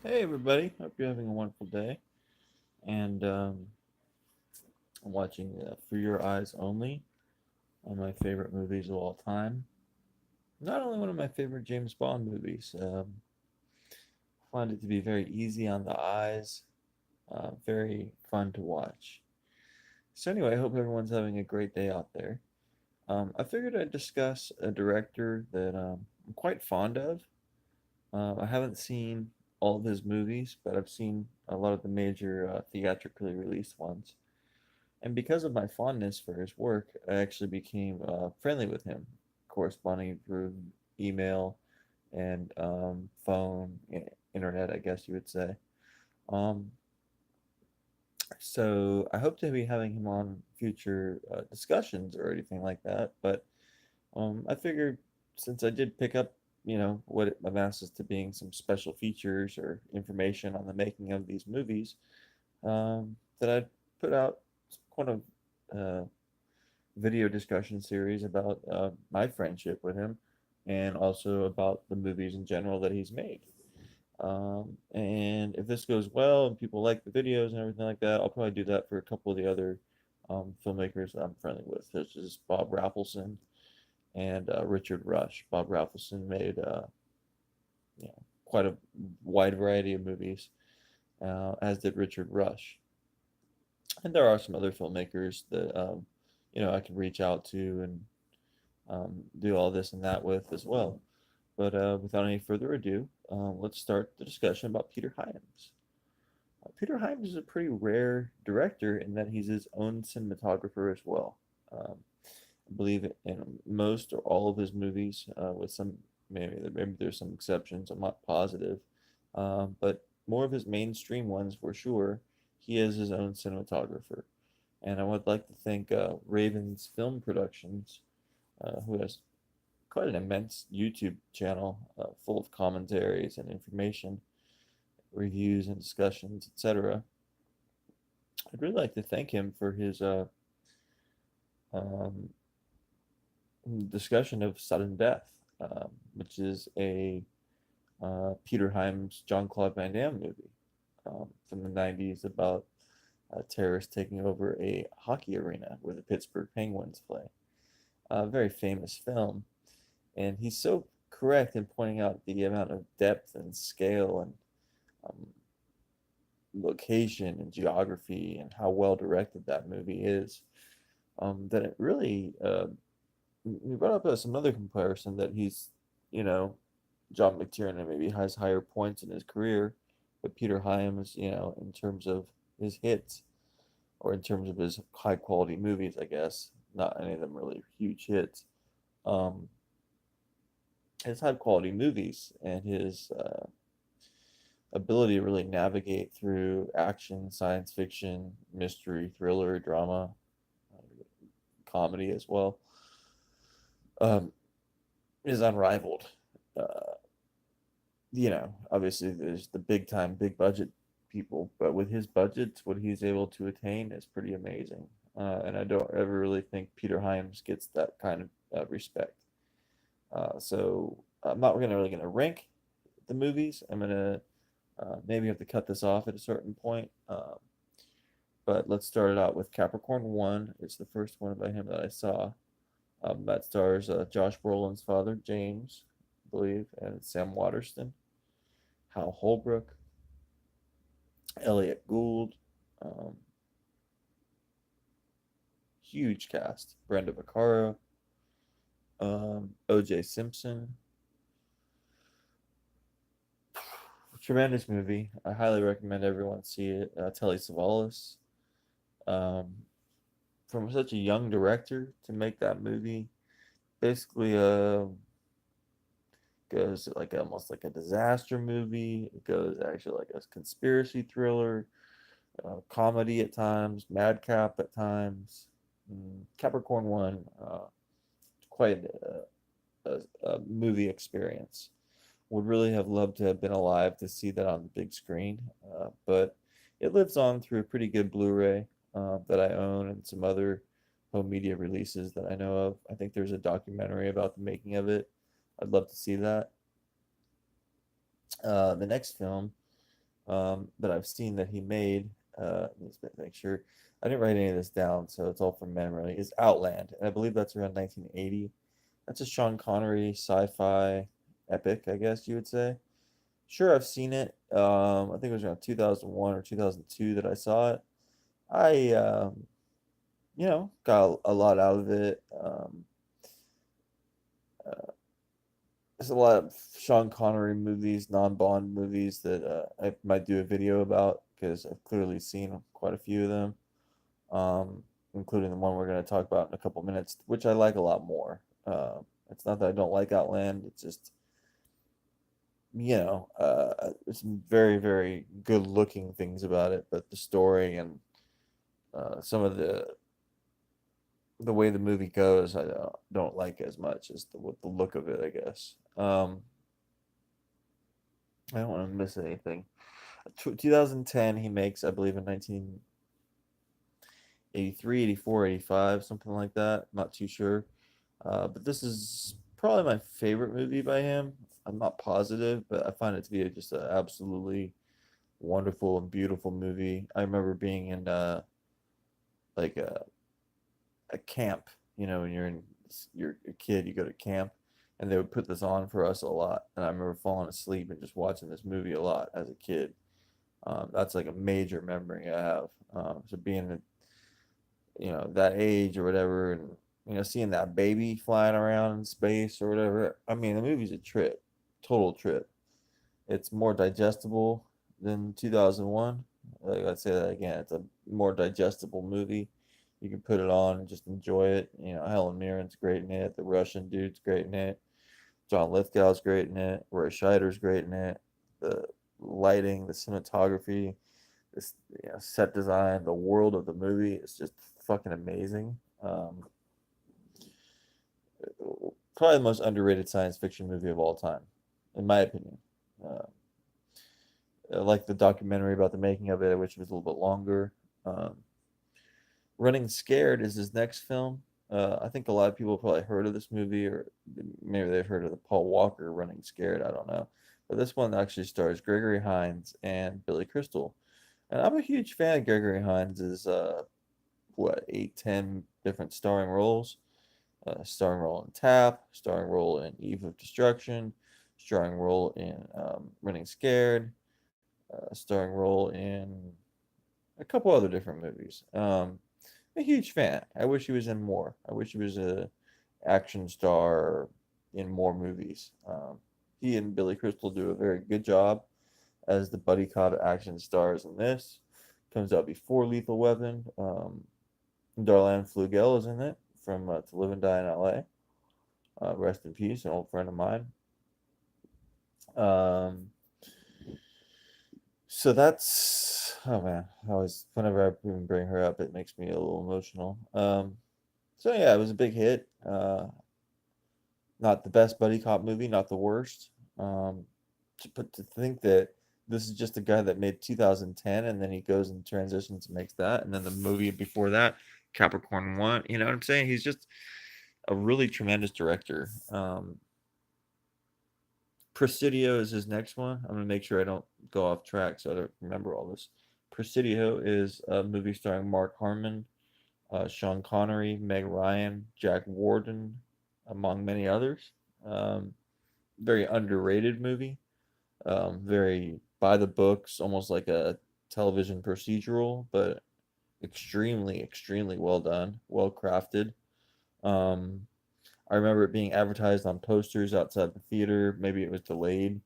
Hey everybody, hope you're having a wonderful day. And I'm watching For Your Eyes Only, one of my favorite movies of all time. Not only one of my favorite James Bond movies, I find it to be very easy on the eyes, very fun to watch. So anyway, I hope everyone's having a great day out there. I figured I'd discuss a director that I'm quite fond of. I haven't seen all of his movies, but I've seen a lot of the major theatrically released ones. And because of my fondness for his work, I actually became friendly with him, corresponding through email and phone, internet, I guess you would say. Um, so I hope to be having him on future discussions or anything like that. But I figured since I did pick up, what it amasses to being some special features or information on the making of these movies, that I'd put out kind of uh, video discussion series about my friendship with him and also about the movies in general that he's made. And if this goes well and people like the videos and everything like that, I'll probably do that for a couple of the other filmmakers that I'm friendly with, such as Bob Raffleson and Richard Rush. Bob Raffleson made quite a wide variety of movies, as did Richard Rush. And there are some other filmmakers that I can reach out to and do all this and that with as well. But without any further ado, let's start the discussion about Peter Hyams. Peter Hyams is a pretty rare director in that he's his own cinematographer as well. I believe in most or all of his movies, with some maybe there's some exceptions. I'm not positive, but more of his mainstream ones for sure. He is his own cinematographer, and I would like to thank Ravens Film Productions, who has quite an immense YouTube channel full of commentaries and information, reviews and discussions, etc. I'd really like to thank him for his um, discussion of Sudden Death, which is a Peter Hyams, John Claude Van Damme movie from the 90s about terrorists taking over a hockey arena where the Pittsburgh Penguins play. A very famous film. And he's so correct in pointing out the amount of depth and scale and um, location and geography and how well directed that movie is. That it really, we brought up some other comparison that he's, you know, John McTiernan maybe has higher points in his career, but Peter Hyams, in terms of his hits or in terms of his high quality movies, I guess, not any of them really huge hits. Um, his high quality movies and his ability to really navigate through action, science fiction, mystery, thriller, drama, comedy as well, um, is unrivaled. Uh, Obviously there's the big time, big budget people, but with his budgets, what he's able to attain is pretty amazing. And I don't ever really think Peter Hyams gets that kind of respect. So I'm not really going to rank the movies. I'm going to maybe have to cut this off at a certain point. But let's start it out with Capricorn 1. It's the first one by him that I saw. That stars Josh Brolin's father, James, I believe, and Sam Waterston, Hal Holbrook, Elliot Gould. Um, Huge cast. Brenda Vaccaro, O.J. Simpson. Tremendous movie. I highly recommend everyone see it. Telly Savalas. Um, from such a young director to make that movie, basically goes like almost like a disaster movie. It goes actually like a conspiracy thriller, comedy at times, madcap at times. Capricorn One, quite a movie experience. Would really have loved to have been alive to see that on the big screen, but it lives on through a pretty good Blu-ray that I own and some other home media releases that I know of. I think there's a documentary about the making of it. I'd love to see that. The next film that I've seen that he made. Let's make sure I didn't write any of this down, so it's all from memory. Is Outland, and I believe that's around 1980. That's a Sean Connery sci-fi epic, I guess you would say. Sure, I've seen it. I think it was around 2001 or 2002 that I saw it. I, got a lot out of it. Uh, there's a lot of Sean Connery movies, non-Bond movies that I might do a video about because I've clearly seen quite a few of them, including the one we're going to talk about in a couple minutes, which I like a lot more. It's not that I don't like Outland, it's just, there's some very, very good looking things about it, but the story and some of the way the movie goes, I don't like as much as the look of it, I guess. I don't want to miss anything. 2010, he makes, I believe, in 1983, 84, 85, something like that. Not too sure. But this is probably my favorite movie by him. I'm not positive, but I find it to be just an absolutely wonderful and beautiful movie. I remember being in like a camp. When you're a kid, you go to camp, and they would put this on for us a lot. And I remember falling asleep and just watching this movie a lot as a kid. That's like a major memory I have. So being, that age or whatever, and seeing that baby flying around in space or whatever. I mean, the movie's a trip, total trip. It's more digestible than 2001. Like I say that again, it's a more digestible movie. You can put it on and just enjoy it. Helen Mirren's great in it. The Russian dude's great in it. John Lithgow's great in it. Roy Scheider's great in it. The lighting, the cinematography, this set design, the world of the movie is just fucking amazing. Probably the most underrated science fiction movie of all time, in my opinion. Uh, I like the documentary about the making of it, which was a little bit longer. Um, Running Scared is his next film. I think a lot of people probably heard of this movie, or maybe they've heard of the Paul Walker Running Scared. I don't know, but this one actually stars Gregory Hines and Billy Crystal, and I'm a huge fan of Gregory Hines' what 8, 10 different starring roles. Starring role in Tap, starring role in Eve of Destruction, starring role in Running Scared, starring role in a couple other different movies. A huge fan. I wish he was in more. I wish he was a action star in more movies. He and Billy Crystal do a very good job as the buddy cop action stars in this. Comes out before Lethal Weapon. Darlene Flugel is in it from To Live and Die in L.A. Rest in peace, an old friend of mine. Um, so that's, oh man, I always, whenever I even bring her up, it makes me a little emotional. So yeah, it was a big hit. Not the best buddy cop movie, not the worst. Um, but to think that this is just a guy that made 2010, and then he goes and transitions and makes that, and then the movie before that, Capricorn One. You know what I'm saying? He's just a really tremendous director. Presidio is his next one. I'm gonna make sure I don't go off track so I don't remember all this. Presidio is a movie starring Mark Harmon, Sean Connery, Meg Ryan, Jack Warden, among many others. Um, Very underrated movie. Very by the books, almost like a television procedural, but extremely, extremely well done, well crafted. Um, I remember it being advertised on posters outside the theater. Maybe it was delayed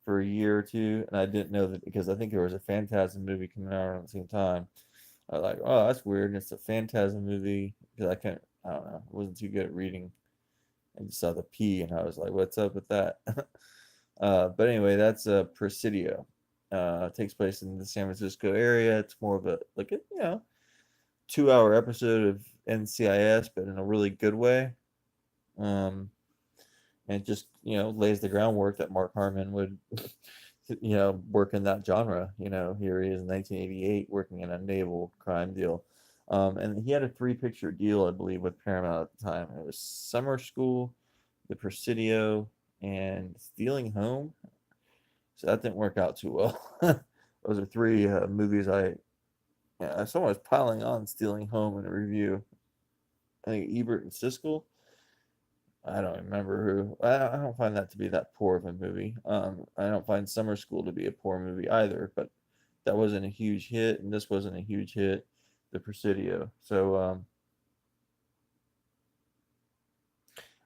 for a year or two, and I didn't know that because I think there was a Phantasm movie coming out around the same time. I was like, oh, that's weird. And it's a Phantasm movie because I don't know, I wasn't too good at reading. I just saw the P, and I was like, what's up with that? But anyway, that's Presidio. It takes place in the San Francisco area. It's more of a like a 2-hour episode of NCIS, but in a really good way. Um, and it just lays the groundwork that Mark Harmon would work in that genre. Here he is in 1988 working in a naval crime deal. And he had a 3-picture deal, I believe, with Paramount at the time. It was Summer School, The Presidio, and Stealing Home. So that didn't work out too well. Those are three movies someone was piling on stealing home in a review. I think Ebert and Siskel. I don't remember who. I don't find that to be that poor of a movie. I don't find Summer School to be a poor movie either, but that wasn't a huge hit, and this wasn't a huge hit, The Presidio. So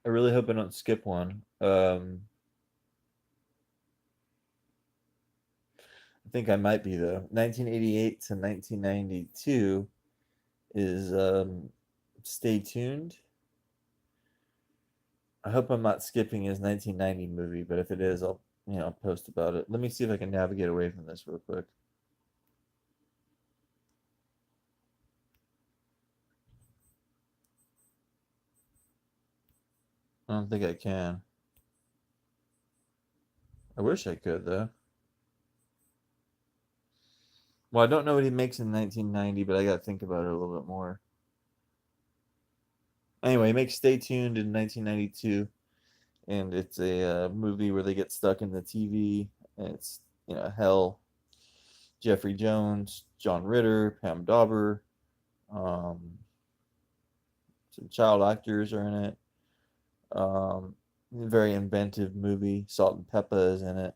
I really hope I don't skip one. I think I might be though. 1988 to 1992 is Stay Tuned. I hope I'm not skipping his 1990 movie, but if it is, I'll post about it. Let me see if I can navigate away from this real quick. I don't think I can. I wish I could though. Well, I don't know what he makes in 1990, but I got to think about it a little bit more. Anyway, he makes Stay Tuned in 1992, and it's a movie where they get stuck in the TV, and it's hell. Jeffrey Jones, John Ritter, Pam Dauber, um, some child actors are in it. Very inventive movie. Salt and Pepper is in it.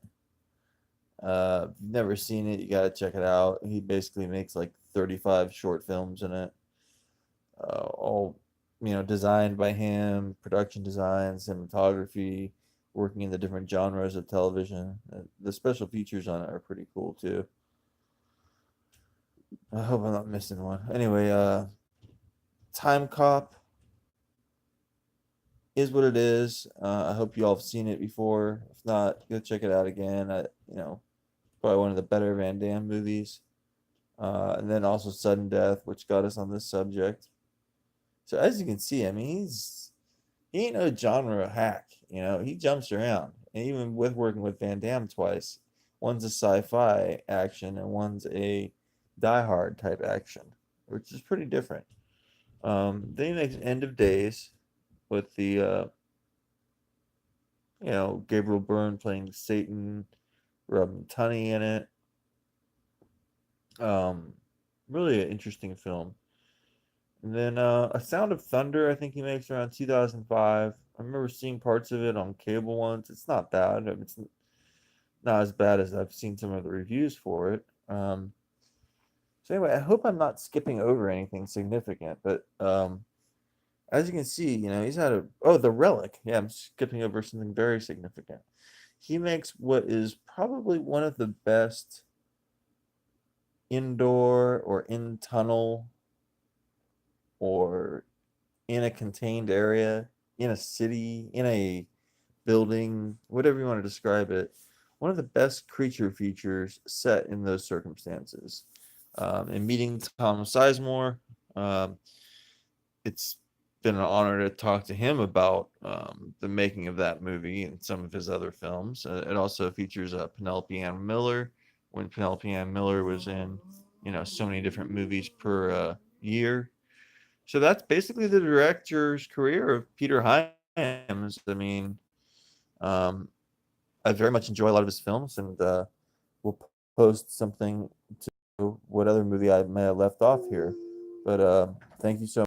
If you've never seen it, you gotta check it out. He basically makes like 35 short films in it, all designed by him, production design, cinematography, working in the different genres of television. The special features on it are pretty cool too. I hope I'm not missing one. Anyway, Time Cop is what it is. I hope you all have seen it before. If not, go check it out again. Probably one of the better Van Damme movies. And then also Sudden Death, which got us on this subject. So as you can see, I mean, he ain't no genre hack. He jumps around, and even with working with Van Damme twice, one's a sci-fi action and one's a Die Hard type action, which is pretty different. Then he makes End of Days with the Gabriel Byrne playing Satan, Robin Tunney in it. Um, Really an interesting film. And then A Sound of Thunder, I think he makes around 2005. I remember seeing parts of it on cable once. It's not bad. I mean, it's not as bad as I've seen some of the reviews for it. So anyway, I hope I'm not skipping over anything significant, but as you can see, he's had The Relic. Yeah, I'm skipping over something very significant. He makes what is probably one of the best indoor or in tunnel or in a contained area, in a city, in a building, whatever you want to describe it. One of the best creature features set in those circumstances. In meeting Tom Sizemore, it's been an honor to talk to him about the making of that movie and some of his other films. It also features Penelope Ann Miller, when Penelope Ann Miller was in, so many different movies per year. So that's basically the director's career of Peter Hyams. I mean, um, I very much enjoy a lot of his films, and we'll post something to what other movie I may have left off here. But thank you so